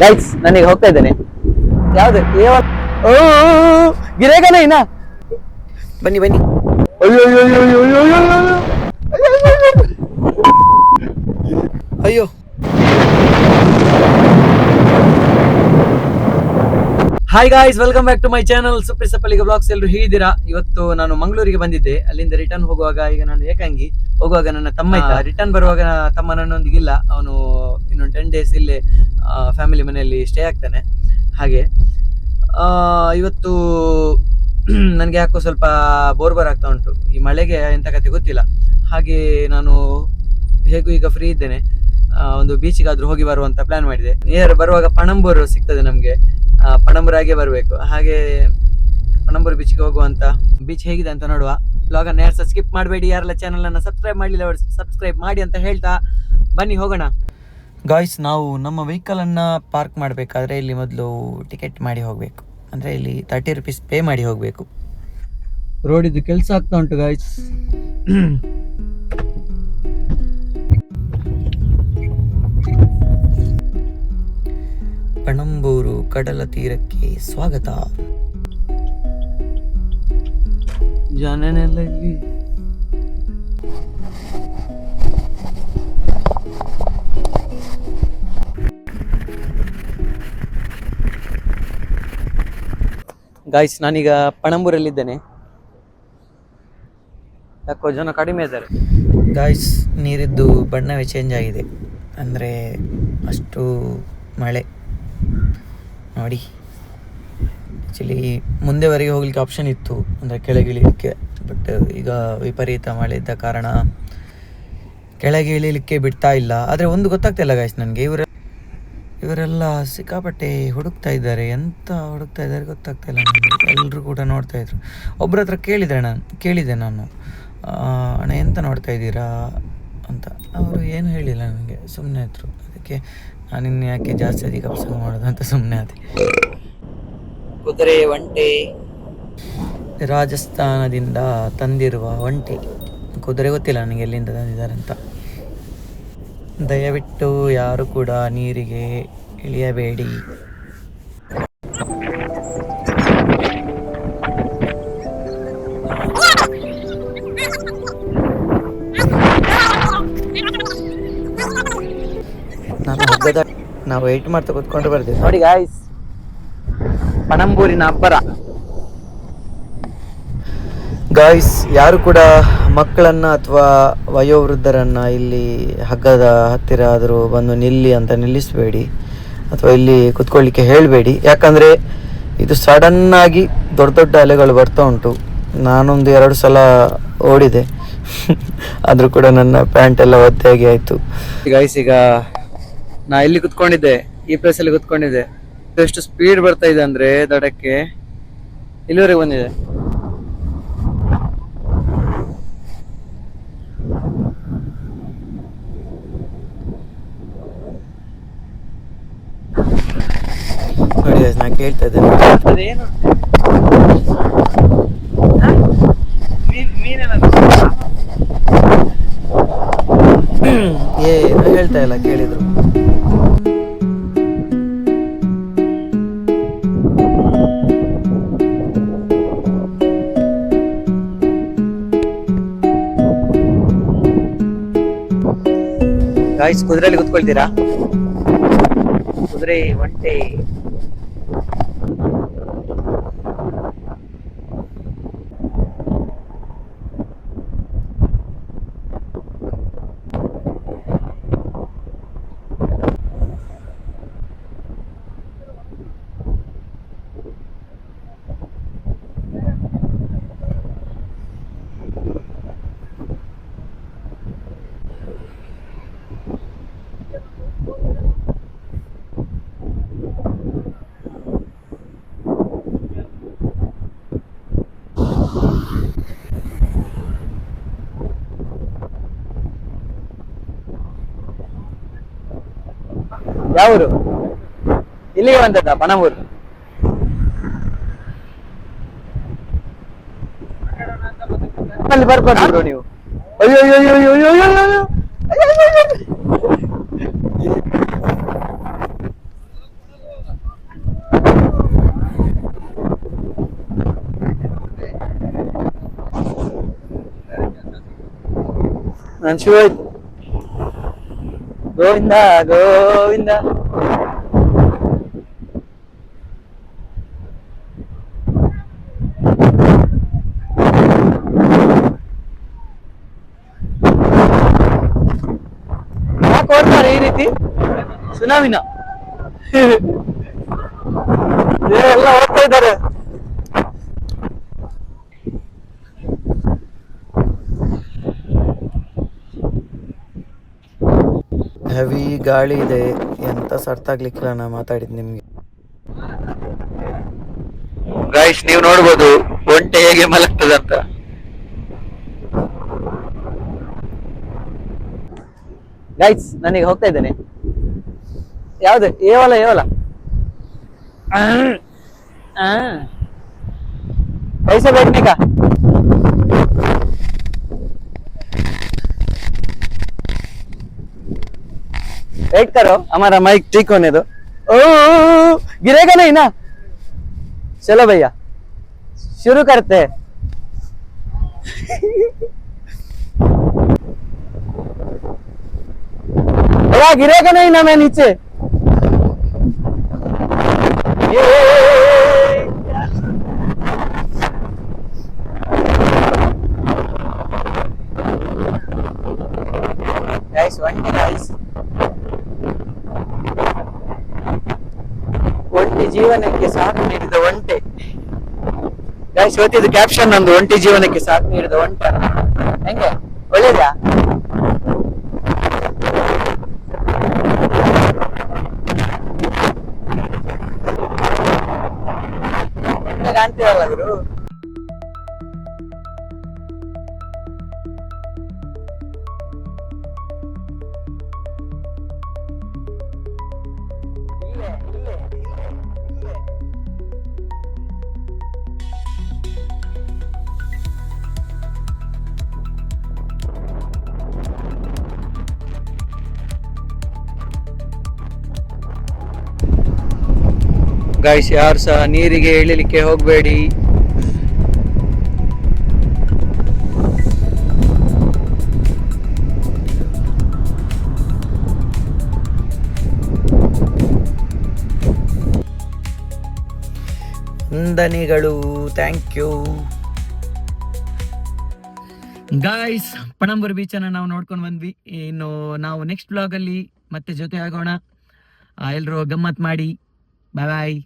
Guys ನಾನೀಗ ಹೋಗ್ತಾ ಇದ್ದೇನೆ. ಯಾವ್ದು ಗಿರೇಗನೇ ಇನ್ನ ಬನ್ನಿ ಬನ್ನಿ. ಅಯ್ಯೋ ಅಯ್ಯೋ ಅಯ್ಯೋ ಅಯ್ಯೋ ಅಯ್ಯೋ hi guys, welcome back to my channel Supreeth Sappaliga blogs. ಎಲ್ಲರೂ ಹೇಗಿದ್ದೀರಾ? ಇವತ್ತು ನಾನು ಮಂಗಳೂರಿಗೆ ಬಂದಿದ್ದೆ. ಅಲ್ಲಿಂದ ರಿಟರ್ನ್ ಹೋಗುವಾಗ ಈಗ ನಾನು ಏಕಾಂಗಿ ಹೋಗುವಾಗ ನನ್ನ ತಮ್ಮ ಇದ್ದ. ರಿಟರ್ನ್ ಬರುವಾಗ ತಮ್ಮ ನನ್ನೊಂದಿಗಿಲ್ಲ, ಅವನು ಇನ್ನೊಂದು 10 days ಇಲ್ಲೇ ಫ್ಯಾಮಿಲಿ ಮನೆಯಲ್ಲಿ ಸ್ಟೇ ಆಗ್ತಾನೆ. ಹಾಗೆ ಇವತ್ತು ನನಗೆ ಯಾಕೋ ಸ್ವಲ್ಪ ಬೋರ್ ಆಗ್ತಾ ಉಂಟು. ಈ ಮಳೆಗೆ ಎಂತ ಕತೆ ಗೊತ್ತಿಲ್ಲ. ಹಾಗೆ ನಾನು ಹೇಗೂ ಈಗ ಫ್ರೀ ಇದ್ದೇನೆ, ಒಂದು ಬೀಚಿಗಾದ್ರೂ ಹೋಗಿ ಬರುವಂತ ಪ್ಲಾನ್ ಮಾಡಿದೆ. ನಿಯರ್ ಬರುವಾಗ ಪಣಂಬೂರು ಸಿಗ್ತದೆ ನಮ್ಗೆ, ಪಣಂಬೂರಾಗೆ ಬರಬೇಕು. ಹಾಗೆ ಪಣಂಬೂರು ಬೀಚ್ಗೆ ಹೋಗುವಂತ. ಬೀಚ್ ಹೇಗಿದೆ ಅಂತ ನೋಡುವ. ಬ್ಲಾಗ್ ಅನ್ನ ಯಾರು ಸ್ಕಿಪ್ ಮಾಡಬೇಡಿ. ಯಾರೆಲ್ಲ ಚಾನಲ್ ಅನ್ನ ಸಬ್ಸ್ಕ್ರೈಬ್ ಮಾಡಲಿಲ್ಲ ಅವರು ಸಬ್ಸ್ಕ್ರೈಬ್ ಮಾಡಿ ಅಂತ ಹೇಳ್ತಾ ಬನ್ನಿ ಹೋಗೋಣ. ಗಾಯ್ಸ್, ನಾವು ನಮ್ಮ ವೆಹಿಕಲ್ ಅನ್ನ ಪಾರ್ಕ್ ಮಾಡಬೇಕಾದ್ರೆ ಇಲ್ಲಿ ಮೊದಲು ಟಿಕೆಟ್ ಮಾಡಿ ಹೋಗಬೇಕು. ಅಂದ್ರೆ ಇಲ್ಲಿ 30 rupees ಪೇ ಮಾಡಿ ಹೋಗಬೇಕು. ರೋಡ್ ಇದು ಕೆಲಸ ಆಗ್ತಾ ಉಂಟು ಗಾಯ್ಸ್. ಪಣಂಬೂರು ಕಡಲ ತೀರಕ್ಕೆ ಸ್ವಾಗತ. ಜನನೆಲ್ಲ ಇಲ್ಲಿ. ಗಾಯ್ಸ್, ನಾನೀಗ ಪಣಂಬೂರಲ್ಲಿದ್ದೇನೆ. ಯಾಕೋ ಜನ ಕಡಿಮೆ ಇದ್ದಾರೆ ಗಾಯ್ಸ್. ನೀರಿದ್ದು ಬಣ್ಣವೇ ಚೇಂಜ್ ಆಗಿದೆ, ಅಂದರೆ ಅಷ್ಟು ಮಳೆ ನೋಡಿ. ಆ್ಯಕ್ಚುಲಿ ಮುಂದೆವರೆಗೆ ಹೋಗ್ಲಿಕ್ಕೆ ಆಪ್ಷನ್ ಇತ್ತು, ಅಂದರೆ ಕೆಳಗೆ ಇಳಿಲಿಕ್ಕೆ. ಬಟ್ ಈಗ ವಿಪರೀತ ಮಳೆ ಇದ್ದ ಕಾರಣ ಕೆಳಗೆ ಇಳಿಲಿಕ್ಕೆ ಬಿಡ್ತಾ ಇಲ್ಲ. ಆದರೆ ಒಂದು ಗೊತ್ತಾಗ್ತಾ ಇಲ್ಲ ಗಾಯ್ಸ್ ನನಗೆ, ಇವರೆಲ್ಲ ಸಿಕ್ಕಾಪಟ್ಟೆ ಹುಡುಕ್ತಾ ಇದ್ದಾರೆ. ಎಂತ ಹುಡುಕ್ತಾ ಇದ್ದಾರೆ ಗೊತ್ತಾಗ್ತಾ ಇಲ್ಲ ನನಗೆ. ಎಲ್ಲರೂ ಕೂಡ ನೋಡ್ತಾ ಇದ್ರು. ಒಬ್ಬರ ಹತ್ರ ಕೇಳಿದೆ ನಾನು, ಅಣ್ಣ ಎಂತ ನೋಡ್ತಾ ಇದ್ದೀರಾ ಅಂತ. ಅವರು ಏನು ಹೇಳಿಲ್ಲ ನನಗೆ, ಸುಮ್ಮನೆ ಇದ್ರು. ಅದಕ್ಕೆ ನಾನಿನ್ನು ಯಾಕೆ ಜಾಸ್ತಿ ಅಧಿಕ ಪ್ರಸಂಗ ಮಾಡೋದು ಅಂತ ಸುಮ್ಮನೆ ಆದೆ. ಕುದುರೆ ಒಂಟೆ, ರಾಜಸ್ಥಾನದಿಂದ ತಂದಿರುವ ಒಂಟೆ. ಕುದುರೆ ಗೊತ್ತಿಲ್ಲ ನನಗೆ ಎಲ್ಲಿಂದ ತಂದಿದ್ದಾರೆ ಅಂತ. ದಯವಿಟ್ಟು ಯಾರು ಕೂಡ ನೀರಿಗೆ ಇಳಿಯಬೇಡಿ. ನಾವು ವೆಯ್ಟ್ ಮಾಡ್ತಾ ಕೂತ್ಕೊಂಡು ಬರ್ತೀವಿ ನೋಡಿ ಗಾಯ್ಸ್. ಪಣಂಬೂರಿನ ಅಬ್ಬರ ಗಾಯ್ಸ್. ಯಾರು ಕೂಡ ಮಕ್ಕಳನ್ನ ಅಥವಾ ವಯೋವೃದ್ಧರನ್ನ ಇಲ್ಲಿ ಹಗ್ಗದ ಹತ್ತಿರ ಆದರೂ ಬಂದು ನಿಲ್ಲಿ ಅಂತ ನಿಲ್ಲಿಸಬೇಡಿ, ಅಥವಾ ಇಲ್ಲಿ ಕುತ್ಕೊಳ್ಳಿಕ್ಕೆ ಹೇಳಬೇಡಿ. ಯಾಕಂದರೆ ಇದು ಸಡನ್ ಆಗಿ ದೊಡ್ಡ ದೊಡ್ಡ ಅಲೆಗಳು ಬರ್ತಾ ಉಂಟು. ನಾನೊಂದು 2 ಸಲ ಓಡಿದೆ, ಆದರೂ ಕೂಡ ನನ್ನ ಪ್ಯಾಂಟ್ ಎಲ್ಲ ಒದ್ದೆಯಾಗಿ ಆಯಿತು ಗಾಯ್ಸ್. ಈಗ ನಾ ಇಲ್ಲಿ ಕುತ್ಕೊಂಡಿದ್ದೆ, ಈ ಪ್ಲೇಸಲ್ಲಿ ಕುತ್ಕೊಂಡಿದ್ದೆ. ಎಷ್ಟು ಸ್ಪೀಡ್ ಬರ್ತಾ ಇದೆ ಅಂದರೆ ದಡಕ್ಕೆ ಇಲ್ಲಿವರೆಗೆ ಬಂದಿದೆ. ನೋಡಿ ನಾ ಕೇಳ್ತಾ ಇದ್ದೇನೆ, ಏನು ಹೇಳ್ತಾ ಇಲ್ಲ, ಕೇಳಿದ್ರು. ಗಾಯ್ಸ್, ಕುದುರೆಯಲ್ಲಿ ಕುತ್ಕೊಳ್ತೀರಾ? ಕುದುರೆ ಒಂಟೆ. ಯಾವೂರು? ಇಲ್ಲಿಗೆ ಬಂದದ್ದ ಪಣಂಬೂರು? ಅಲ್ಲಿ ಬರ್ಬಾರ್ದು ನೀವು. ಅಯ್ಯೋ ಅಯ್ಯೋ ಅಯ್ಯೋ ಅಯ್ಯೋ ಅಯ್ಯೋ ನನ್ ಶೂ ಹೋಯ್ತು. ಗೋವಿಂದ ಗೋವಿಂದ. ಯಾಕೆ ಓಡ್ತಾರೆ ಈ ರೀತಿ ಸುನಾಮಿನ? ಎಲ್ಲ ಓಡ್ತಾ ಇದ್ದಾರೆ. ಹೆವಿ ಗಾಳಿ ಇದೆ, ಎಂತ ಅರ್ಥ ಆಗ್ಲಿಕ್ಕಿಲ್ಲ ನಾ ಮಾತಾಡಿದ್ ನಿಮ್ಗೆ. ಗೈಸ್ ನೀವು ನೋಡ್ಬೋದು ಒಂಟೆ ಹೇಗೆ ಮಲಗ್ತದಂತ. ಗೈಸ್ ನಾನೀಗ ಹೋಗ್ತಾ ಇದ್ದೇನೆ. ಯಾವ್ದು ಏವಲ ಏವಲ पैसे बैठने का. वेट करो हमारा माइक ठीक होने दो. ओ गिरेगा नहीं ना? चलो भैया शुरू करते हैं. भैया गिरेगा नहीं ना मैं नीचे? Guys, one day guys. ಒಂಟಿ ಜೀವನಕ್ಕೆ ಸಾಕು ನೀಡಿದ ಒಂಟೆ. ಗೈಸ್ ಇವತ್ತಿದ್ದು ಕ್ಯಾಪ್ಷನ್ ನಂದು, ಒಂಟಿ ಜೀವನಕ್ಕೆ ಸಾಕು ನೀಡಿದ ಒಂಟೆ. ಹೆಂಗೆ ಒಳ್ಳೇದಾ? ಕಾಣ್ತೀವಲ್ಲ ಗುರು. ಗೈಸ್ ಯಾರು ಸಹ ನೀರಿಗೆ ಇಳಿಲಿಕ್ಕೆ ಹೋಗಬೇಡಿ. ವಂದನೆಗಳು, ಥ್ಯಾಂಕ್ ಯು ಗಾಯ್ಸ್. ಪಣಂಬೂರು ಬೀಚನ್ನು ನಾವು ನೋಡ್ಕೊಂಡು ಬಂದ್ವಿ. ಇನ್ನು ನಾವು ನೆಕ್ಸ್ಟ್ ಬ್ಲಾಗಲ್ಲಿ ಮತ್ತೆ ಜೊತೆ ಆಗೋಣ. ಎಲ್ಲರೂ ಗಮ್ಮತ್ ಮಾಡಿ. ಬಾಯ್ ಬಾಯ್.